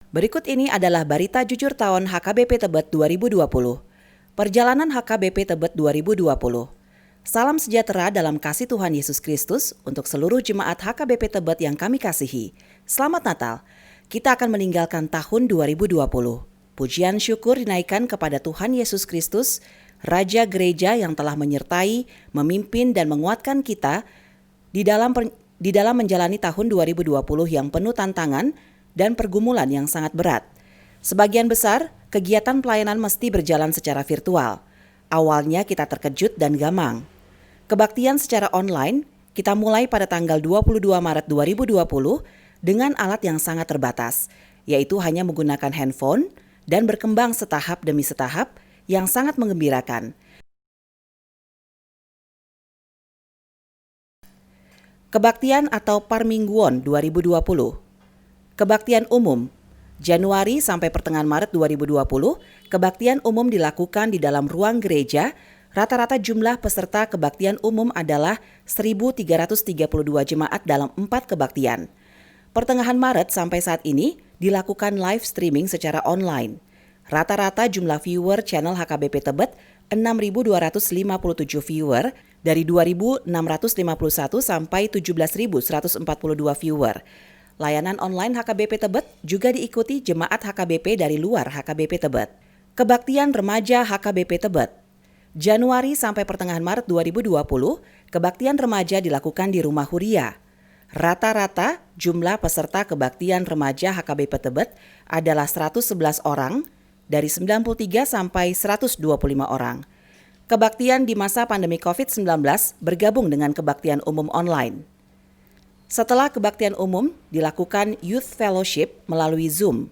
Berikut ini adalah berita jujur tahun HKBP Tebet 2020. Perjalanan HKBP Tebet 2020. Salam sejahtera dalam kasih Tuhan Yesus Kristus untuk seluruh jemaat HKBP Tebet yang kami kasihi. Selamat Natal. Kita akan meninggalkan tahun 2020. Pujian syukur dinaikkan kepada Tuhan Yesus Kristus, Raja Gereja yang telah menyertai, memimpin dan menguatkan kita di dalam menjalani tahun 2020 yang penuh tantangan dan pergumulan yang sangat berat. Sebagian besar, kegiatan pelayanan mesti berjalan secara virtual. Awalnya kita terkejut dan gamang. Kebaktian secara online, kita mulai pada tanggal 22 Maret 2020 dengan alat yang sangat terbatas, yaitu hanya menggunakan handphone dan berkembang setahap demi setahap yang sangat menggembirakan. Kebaktian atau Parmingguan 2020. Kebaktian umum. Januari sampai pertengahan Maret 2020, kebaktian umum dilakukan di dalam ruang gereja. Rata-rata jumlah peserta kebaktian umum adalah 1.332 jemaat dalam 4 kebaktian. Pertengahan Maret sampai saat ini dilakukan live streaming secara online. Rata-rata jumlah viewer channel HKBP Tebet 6.257 viewer dari 2.651 sampai 17.142 viewer. Layanan online HKBP Tebet juga diikuti jemaat HKBP dari luar HKBP Tebet. Kebaktian remaja HKBP Tebet. Januari sampai pertengahan Maret 2020, kebaktian remaja dilakukan di Rumah Huria. Rata-rata jumlah peserta kebaktian remaja HKBP Tebet adalah 111 orang dari 93 sampai 125 orang. Kebaktian di masa pandemi COVID-19 bergabung dengan kebaktian umum online. Setelah kebaktian umum, dilakukan Youth Fellowship melalui Zoom.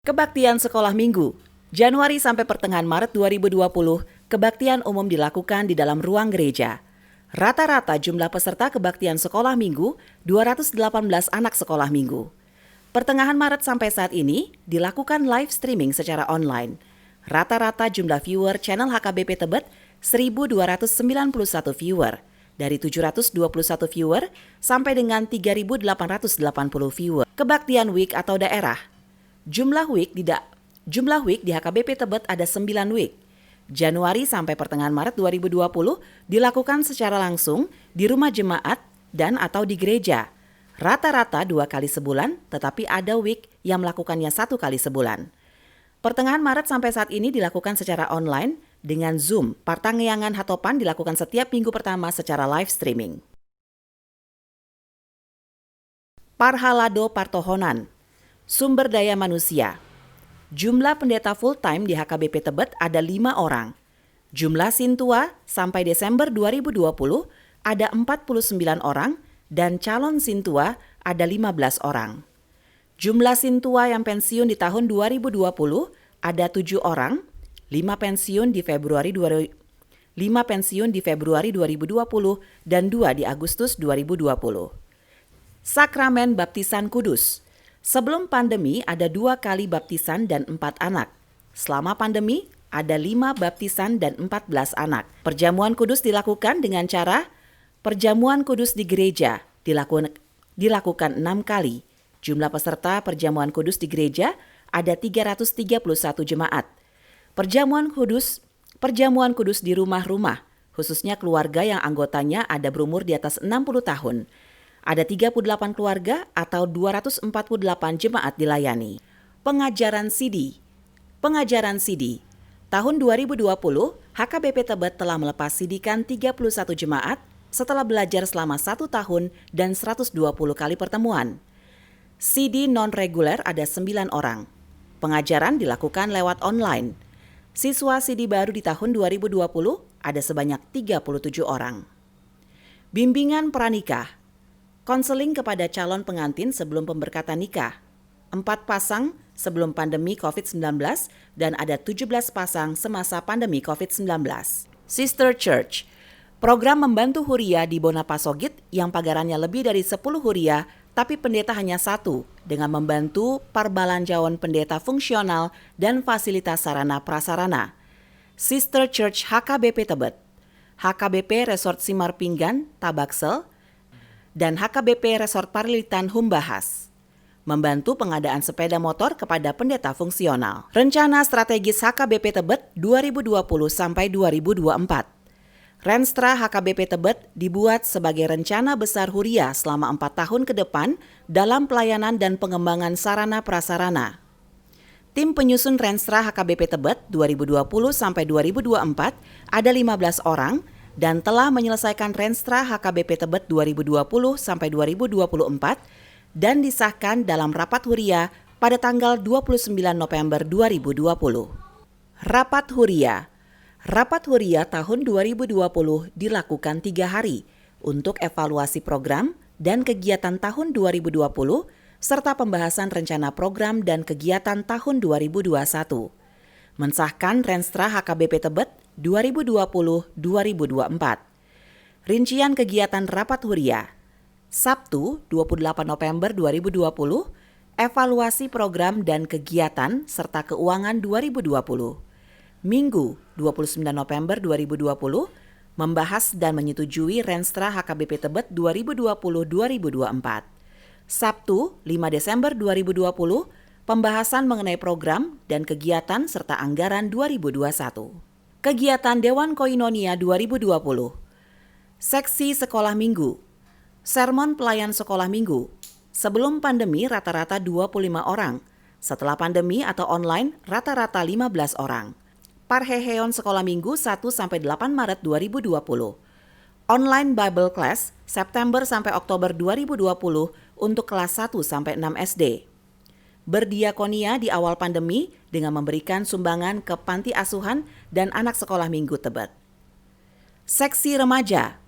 Kebaktian sekolah minggu. Januari sampai pertengahan Maret 2020, kebaktian umum dilakukan di dalam ruang gereja. Rata-rata jumlah peserta kebaktian sekolah minggu 218 anak sekolah minggu. Pertengahan Maret sampai saat ini dilakukan live streaming secara online. Rata-rata jumlah viewer channel HKBP Tebet 1.291 viewer dari 721 viewer sampai dengan 3.880 viewer. Kebaktian week atau daerah. Jumlah week di HKBP Tebet ada 9 week. Januari sampai pertengahan Maret 2020 dilakukan secara langsung di rumah jemaat dan atau di gereja. Rata-rata 2 kali sebulan, tetapi ada week yang melakukannya 1 kali sebulan. Pertengahan Maret sampai saat ini dilakukan secara online dengan Zoom. Partangyangan Hatopan dilakukan setiap minggu pertama secara live streaming. Parhalado Partohonan. Sumber daya manusia. Jumlah pendeta full-time di HKBP Tebet ada 5 orang. Jumlah sintua sampai Desember 2020 ada 49 orang dan calon sintua ada 15 orang. Jumlah sintua yang pensiun di tahun 2020 ada 7 orang, 5 pensiun di Februari 2020 dan 2 di Agustus 2020. Sakramen Baptisan Kudus. Sebelum pandemi ada 2 kali baptisan dan 4 anak. Selama pandemi ada 5 baptisan dan 14 anak. Perjamuan kudus dilakukan dengan cara perjamuan kudus di gereja dilakukan 6 kali. Jumlah peserta perjamuan kudus di gereja ada 331 jemaat. Perjamuan kudus di rumah-rumah, khususnya keluarga yang anggotanya ada berumur di atas 60 tahun. Ada 38 keluarga atau 248 jemaat dilayani. Pengajaran CD. Tahun 2020, HKBP Tebet telah melepas sidikan 31 jemaat setelah belajar selama 1 tahun dan 120 kali pertemuan. CD non-reguler ada 9 orang. Pengajaran dilakukan lewat online. Siswa CD baru di tahun 2020 ada sebanyak 37 orang. Bimbingan pranikah. Konseling kepada calon pengantin sebelum pemberkatan nikah. 4 pasang sebelum pandemi COVID-19 dan ada 17 pasang semasa pandemi COVID-19. Sister Church. Program membantu huria di Bonapasogit yang pagarannya lebih dari 10 huria tapi pendeta hanya satu dengan membantu parbalanjawan pendeta fungsional dan fasilitas sarana prasarana. Sister Church HKBP Tebet, HKBP Resort Simar Pinggan, Tabaksel, dan HKBP Resort Parilitan Humbahas. Membantu pengadaan sepeda motor kepada pendeta fungsional. Rencana strategis HKBP Tebet 2020 sampai 2024. Renstra HKBP Tebet dibuat sebagai rencana besar Huria selama 4 tahun ke depan dalam pelayanan dan pengembangan sarana prasarana. Tim penyusun Renstra HKBP Tebet 2020 sampai 2024 ada 15 orang dan telah menyelesaikan Renstra HKBP Tebet 2020 sampai 2024 dan disahkan dalam rapat Huria pada tanggal 29 November 2020. Rapat Huria. Rapat Huria tahun 2020 dilakukan 3 hari untuk evaluasi program dan kegiatan tahun 2020 serta pembahasan rencana program dan kegiatan tahun 2021. Mensahkan Renstra HKBP Tebet 2020-2024. Rincian kegiatan Rapat Huria. Sabtu 28 November 2020, evaluasi program dan kegiatan serta keuangan 2020. Minggu 29 November 2020 membahas dan menyetujui Renstra HKBP Tebet 2020-2024. Sabtu 5 Desember 2020 pembahasan mengenai program dan kegiatan serta anggaran 2021. Kegiatan Dewan Koinonia 2020. Seksi Sekolah Minggu. Sermon Pelayan Sekolah Minggu. Sebelum pandemi rata-rata 25 orang. Setelah pandemi atau online rata-rata 15 orang. Parheheon Sekolah Minggu 1-8 Maret 2020. Online Bible Class September sampai Oktober 2020 untuk kelas 1-6 SD. Berdiakonia di awal pandemi dengan memberikan sumbangan ke panti asuhan dan anak sekolah minggu Tebet. Seksi Remaja.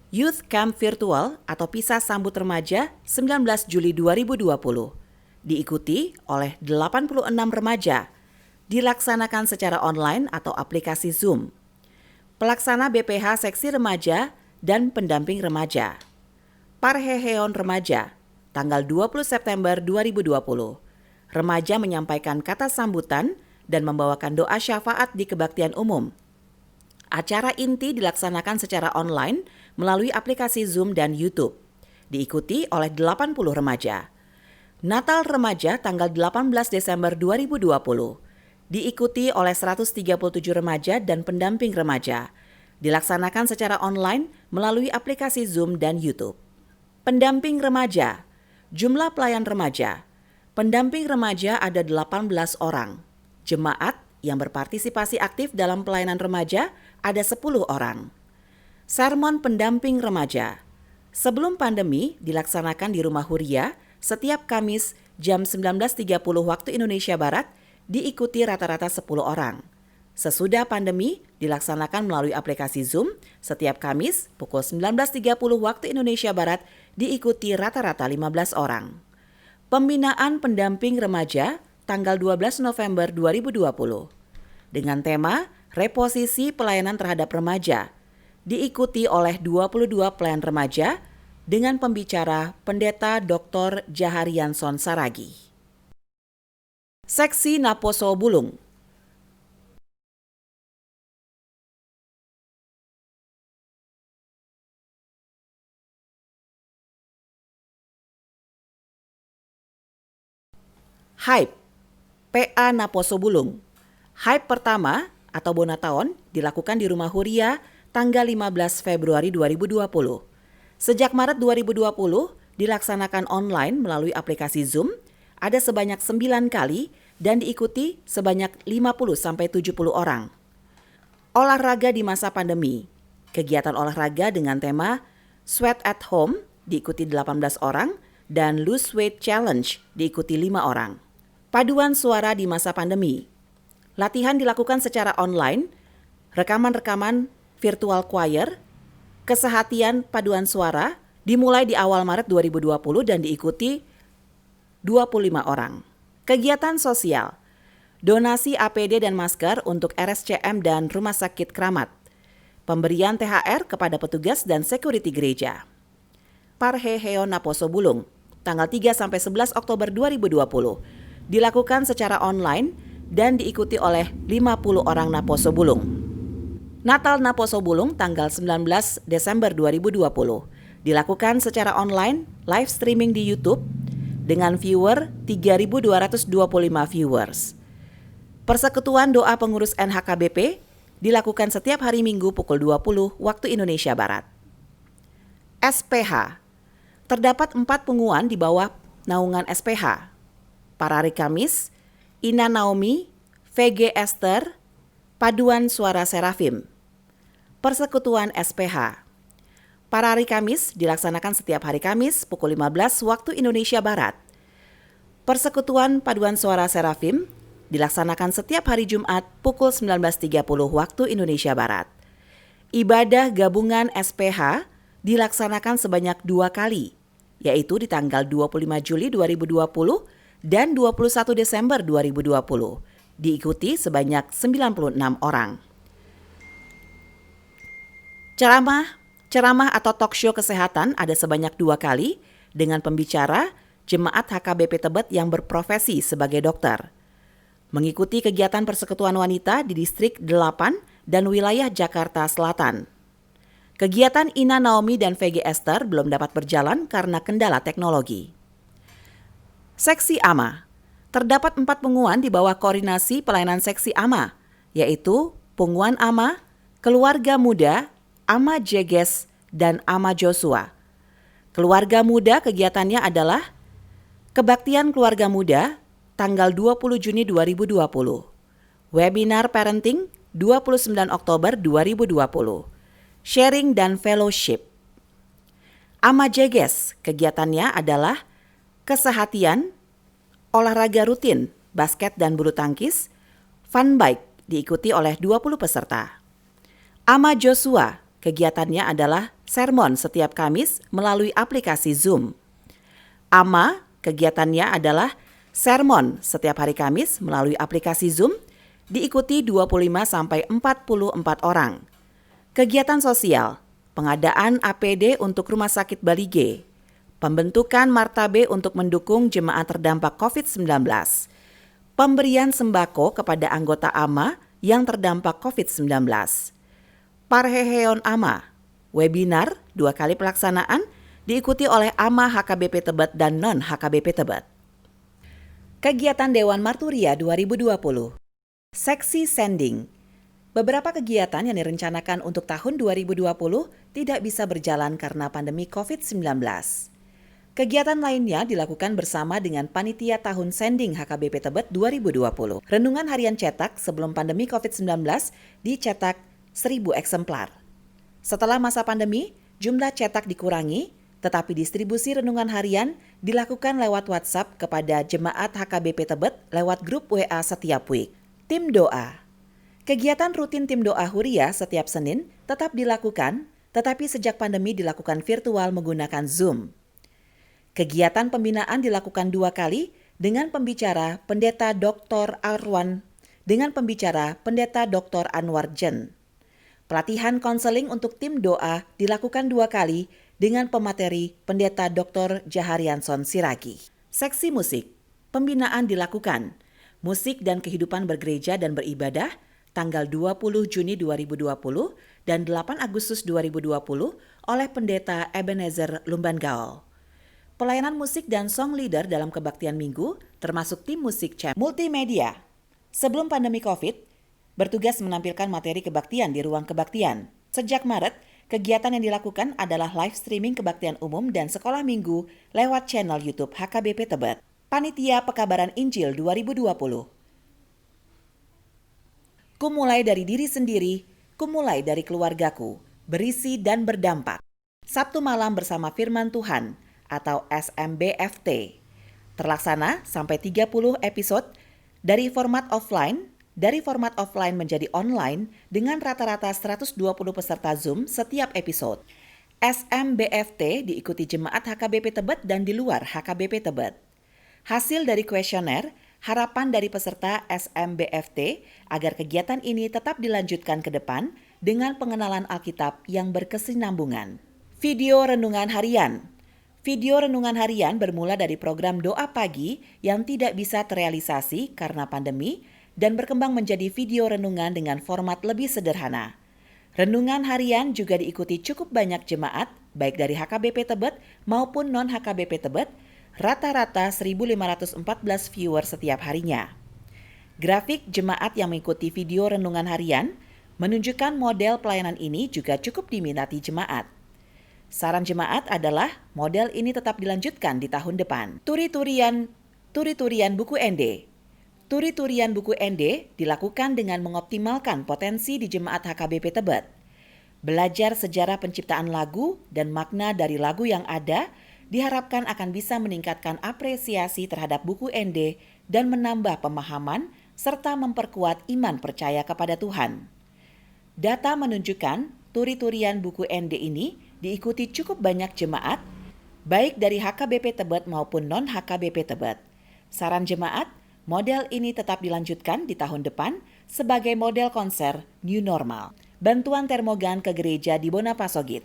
Youth Camp Virtual atau Pisah Sambut Remaja 19 Juli 2020. Diikuti oleh 86 remaja. Dilaksanakan secara online atau aplikasi Zoom. Pelaksana BPH Seksi Remaja dan Pendamping Remaja. Parheheon Remaja, tanggal 20 September 2020. Remaja menyampaikan kata sambutan dan membawakan doa syafaat di kebaktian umum. Acara inti dilaksanakan secara online melalui aplikasi Zoom dan YouTube. Diikuti oleh 80 remaja. Natal Remaja tanggal 18 Desember 2020. Diikuti oleh 137 remaja dan pendamping remaja. Dilaksanakan secara online melalui aplikasi Zoom dan YouTube. Pendamping remaja. Jumlah pelayan remaja. Pendamping remaja ada 18 orang. Jemaat yang berpartisipasi aktif dalam pelayanan remaja ada 10 orang. Sermon pendamping remaja. Sebelum pandemi dilaksanakan di Rumah Huria setiap Kamis jam 19.30 waktu Indonesia Barat, diikuti rata-rata 10 orang. Sesudah pandemi, dilaksanakan melalui aplikasi Zoom setiap Kamis pukul 19.30 waktu Indonesia Barat, diikuti rata-rata 15 orang. Pembinaan pendamping remaja tanggal 12 November 2020. Dengan tema Reposisi Pelayanan Terhadap Remaja, diikuti oleh 22 pelayan remaja dengan pembicara Pendeta Dr. Jaharianson Saragi. Seksi Naposo Bulung. Hype PA Naposo Bulung. Hype pertama atau Bonataon dilakukan di Rumah Huria tanggal 15 Februari 2020. Sejak Maret 2020 dilaksanakan online melalui aplikasi Zoom. Ada sebanyak 9 kali dan diikuti sebanyak 50-70 orang. Olahraga di masa pandemi. Kegiatan olahraga dengan tema Sweat at Home diikuti 18 orang dan Lose Weight Challenge diikuti 5 orang. Paduan suara di masa pandemi. Latihan dilakukan secara online, rekaman-rekaman virtual choir, kesehatian paduan suara dimulai di awal Maret 2020 dan diikuti 25 orang. Kegiatan sosial. Donasi APD dan masker untuk RSCM dan Rumah Sakit Kramat. Pemberian THR kepada petugas dan security gereja. Parheheon Naposo Bulung. tanggal 3 sampai 11 Oktober 2020, dilakukan secara online dan diikuti oleh 50 orang Naposo Bulung. Natal Naposo Bulung tanggal 19 Desember 2020, dilakukan secara online, live streaming di YouTube, dengan viewer 3.225 viewers. Persekutuan Doa Pengurus NHKBP dilakukan setiap hari Minggu pukul 20 waktu Indonesia Barat. SPH. Terdapat 4 pengumuman di bawah naungan SPH. Para Hari Kamis, Ina Naomi, VG Esther, Paduan Suara Serafim. Persekutuan SPH. Para Hari Kamis dilaksanakan setiap hari Kamis pukul 15 waktu Indonesia Barat. Persekutuan Paduan Suara Serafim dilaksanakan setiap hari Jumat pukul 19.30 waktu Indonesia Barat. Ibadah gabungan SPH dilaksanakan sebanyak 2 kali, yaitu di tanggal 25 Juli 2020 dan 21 Desember 2020, diikuti sebanyak 96 orang. Ceramah atau talk show kesehatan ada sebanyak 2 kali dengan pembicara jemaat HKBP Tebet yang berprofesi sebagai dokter. Mengikuti kegiatan persekutuan wanita di distrik 8 dan wilayah Jakarta Selatan. Kegiatan Ina Naomi dan VG Esther belum dapat berjalan karena kendala teknologi. Seksi AMA. Terdapat 4 pengumuman di bawah koordinasi pelayanan seksi AMA, yaitu Pengumuman AMA, Keluarga Muda, AMA Jeges, dan AMA Joshua. Keluarga Muda kegiatannya adalah Kebaktian Keluarga Muda, tanggal 20 Juni 2020. Webinar Parenting 29 Oktober 2020. Sharing dan Fellowship. AMA Jeges, kegiatannya adalah kesehatian, olahraga rutin, basket dan bulu tangkis, fun bike, diikuti oleh 20 peserta. AMA Joshua, kegiatannya adalah sermon setiap Kamis melalui aplikasi Zoom. AMA, kegiatannya adalah sermon setiap hari Kamis melalui aplikasi Zoom, diikuti 25-44 orang. Kegiatan sosial, pengadaan APD untuk Rumah Sakit Balige, pembentukan Martabe untuk mendukung jemaat terdampak COVID-19, pemberian sembako kepada anggota AMA yang terdampak COVID-19, Parheheon AMA, webinar 2 kali pelaksanaan, diikuti oleh AMA HKBP Tebet dan non-HKBP Tebet. Kegiatan Dewan Marturia 2020. Seksi Sending. Beberapa kegiatan yang direncanakan untuk tahun 2020 tidak bisa berjalan karena pandemi COVID-19. Kegiatan lainnya dilakukan bersama dengan Panitia Tahun Sending HKBP Tebet 2020. Renungan harian cetak sebelum pandemi COVID-19 dicetak 1.000 eksemplar. Setelah masa pandemi, jumlah cetak dikurangi, tetapi distribusi renungan harian dilakukan lewat WhatsApp kepada jemaat HKBP Tebet lewat grup WA setiap week. Tim Doa. Kegiatan rutin Tim Doa Huria setiap Senin tetap dilakukan, tetapi sejak pandemi dilakukan virtual menggunakan Zoom. Kegiatan pembinaan dilakukan 2 kali dengan pembicara Pendeta Dr. Anwar Jen. Pelatihan konseling untuk Tim Doa dilakukan 2 kali dengan pemateri Pendeta Dr. Jaharianson Siragi. Seksi musik. Pembinaan dilakukan. Musik dan kehidupan bergereja dan beribadah tanggal 20 Juni 2020 dan 8 Agustus 2020 oleh Pendeta Ebenezer Lumbangaol. Pelayanan musik dan song leader dalam kebaktian minggu termasuk tim musik camp multimedia. Sebelum pandemi COVID, bertugas menampilkan materi kebaktian di ruang kebaktian. Sejak Maret, kegiatan yang dilakukan adalah live streaming kebaktian umum dan sekolah minggu lewat channel YouTube HKBP Tebet. Panitia Pekabaran Injil 2020. Kumulai dari diri sendiri, kumulai dari keluargaku, berisi dan berdampak. Sabtu malam bersama Firman Tuhan atau SMBFT. Terlaksana sampai 30 episode dari format offline menjadi online dengan rata-rata 120 peserta Zoom setiap episode. SMBFT diikuti jemaat HKBP Tebet dan di luar HKBP Tebet. Hasil dari kuesioner, harapan dari peserta SMBFT agar kegiatan ini tetap dilanjutkan ke depan dengan pengenalan Alkitab yang berkesinambungan. Video renungan harian. Video renungan harian bermula dari program doa pagi yang tidak bisa terrealisasi karena pandemi dan berkembang menjadi video renungan dengan format lebih sederhana. Renungan harian juga diikuti cukup banyak jemaat, baik dari HKBP Tebet maupun non-HKBP Tebet, rata-rata 1.514 viewer setiap harinya. Grafik jemaat yang mengikuti video renungan harian menunjukkan model pelayanan ini juga cukup diminati jemaat. Saran jemaat adalah model ini tetap dilanjutkan di tahun depan. Turi-turian buku ND. Turi-turian buku ND dilakukan dengan mengoptimalkan potensi di jemaat HKBP Tebet. Belajar sejarah penciptaan lagu dan makna dari lagu yang ada diharapkan akan bisa meningkatkan apresiasi terhadap buku ND dan menambah pemahaman serta memperkuat iman percaya kepada Tuhan. Data menunjukkan turi-turian buku ND ini diikuti cukup banyak jemaat, baik dari HKBP Tebet maupun non-HKBP Tebet. Saran jemaat, model ini tetap dilanjutkan di tahun depan sebagai model konser new normal. Bantuan termogan ke gereja di Bonapasogit.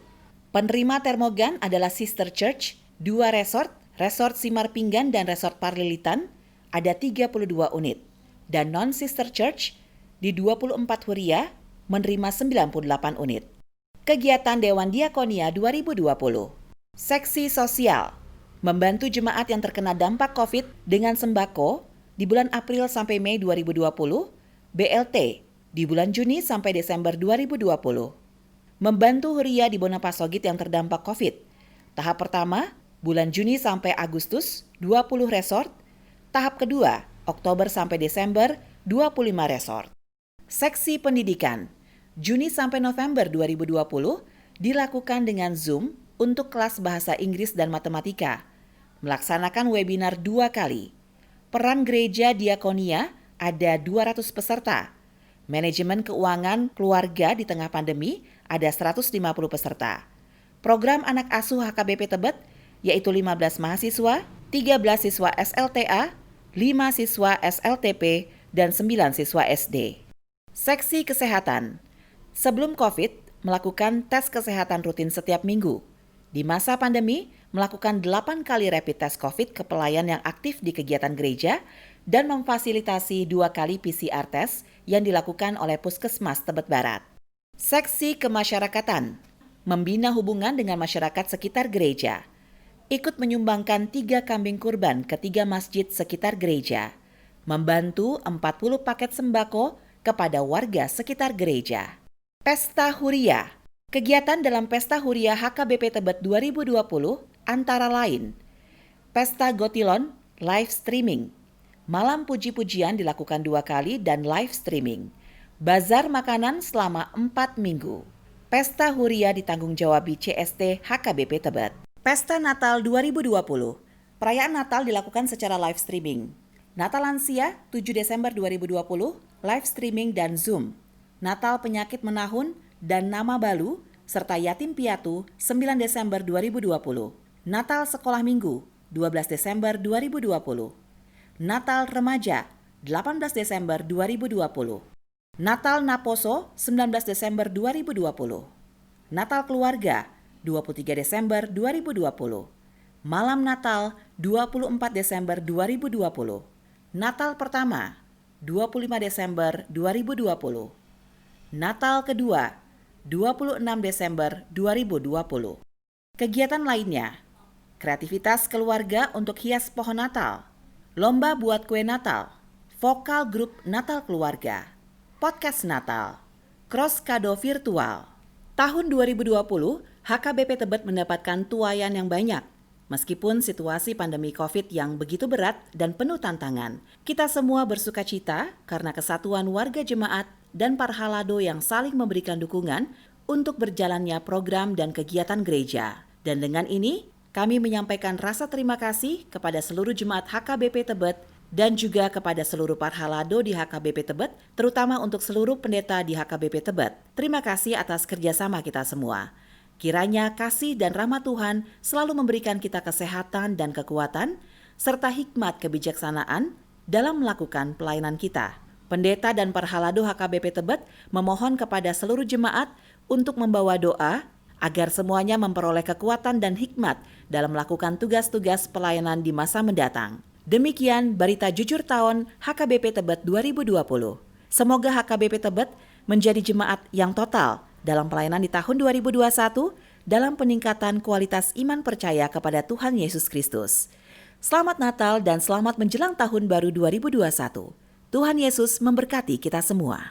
Penerima termogan adalah Sister Church, 2 resort Simar Pinggan dan resort Parlilitan, ada 32 unit. Dan non-Sister Church di 24 Huria menerima 98 unit. Kegiatan Dewan Diakonia 2020. Seksi sosial. Membantu jemaat yang terkena dampak COVID dengan sembako di bulan April sampai Mei 2020, BLT di bulan Juni sampai Desember 2020. Membantu Huria di Bonapasogit yang terdampak COVID. Tahap pertama, bulan Juni sampai Agustus, 20 resort. Tahap kedua, Oktober sampai Desember, 25 resort. Seksi pendidikan. Juni sampai November 2020 dilakukan dengan Zoom untuk kelas bahasa Inggris dan matematika. Melaksanakan webinar 2 kali. Peran gereja diakonia ada 200 peserta. Manajemen keuangan keluarga di tengah pandemi ada 150 peserta. Program anak asuh HKBP Tebet yaitu 15 mahasiswa, 13 siswa SLTA, 5 siswa SLTP, dan 9 siswa SD. Seksi kesehatan. Sebelum COVID, melakukan tes kesehatan rutin setiap minggu. Di masa pandemi, melakukan 8 kali rapid test COVID ke pelayan yang aktif di kegiatan gereja dan memfasilitasi 2 kali PCR test yang dilakukan oleh Puskesmas Tebet Barat. Seksi kemasyarakatan. Membina hubungan dengan masyarakat sekitar gereja. Ikut menyumbangkan 3 kambing kurban ke 3 masjid sekitar gereja. Membantu 40 paket sembako kepada warga sekitar gereja. Pesta Huria. Kegiatan dalam Pesta Huria HKBP Tebet 2020 antara lain Pesta Gotilon live streaming. Malam puji-pujian dilakukan 2 kali dan live streaming. Bazar makanan selama 4 minggu. Pesta Huria ditanggung jawabi CST HKBP Tebet. Pesta Natal 2020. Perayaan Natal dilakukan secara live streaming. Natal Lansia 7 Desember 2020 live streaming dan Zoom. Natal Penyakit Menahun dan Nama Balu, serta Yatim Piatu 9 Desember 2020. Natal Sekolah Minggu 12 Desember 2020. Natal Remaja 18 Desember 2020. Natal Naposo 19 Desember 2020. Natal Keluarga 23 Desember 2020. Malam Natal 24 Desember 2020. Natal Pertama 25 Desember 2020. Natal kedua, 26 Desember 2020. Kegiatan lainnya, kreativitas keluarga untuk hias pohon Natal, lomba buat kue Natal, vokal grup Natal Keluarga, podcast Natal, cross kado virtual. Tahun 2020, HKBP Tebet mendapatkan tuaian yang banyak. Meskipun situasi pandemi COVID yang begitu berat dan penuh tantangan, kita semua bersuka cita karena kesatuan warga jemaat dan parhalado yang saling memberikan dukungan untuk berjalannya program dan kegiatan gereja. Dan dengan ini, kami menyampaikan rasa terima kasih kepada seluruh jemaat HKBP Tebet dan juga kepada seluruh parhalado di HKBP Tebet, terutama untuk seluruh pendeta di HKBP Tebet. Terima kasih atas kerjasama kita semua. Kiranya kasih dan rahmat Tuhan selalu memberikan kita kesehatan dan kekuatan, serta hikmat kebijaksanaan dalam melakukan pelayanan kita. Pendeta dan parhalado HKBP Tebet memohon kepada seluruh jemaat untuk membawa doa agar semuanya memperoleh kekuatan dan hikmat dalam melakukan tugas-tugas pelayanan di masa mendatang. Demikian Berita Jujur Tahun HKBP Tebet 2020. Semoga HKBP Tebet menjadi jemaat yang total dalam pelayanan di tahun 2021 dalam peningkatan kualitas iman percaya kepada Tuhan Yesus Kristus. Selamat Natal dan selamat menjelang tahun baru 2021. Tuhan Yesus memberkati kita semua.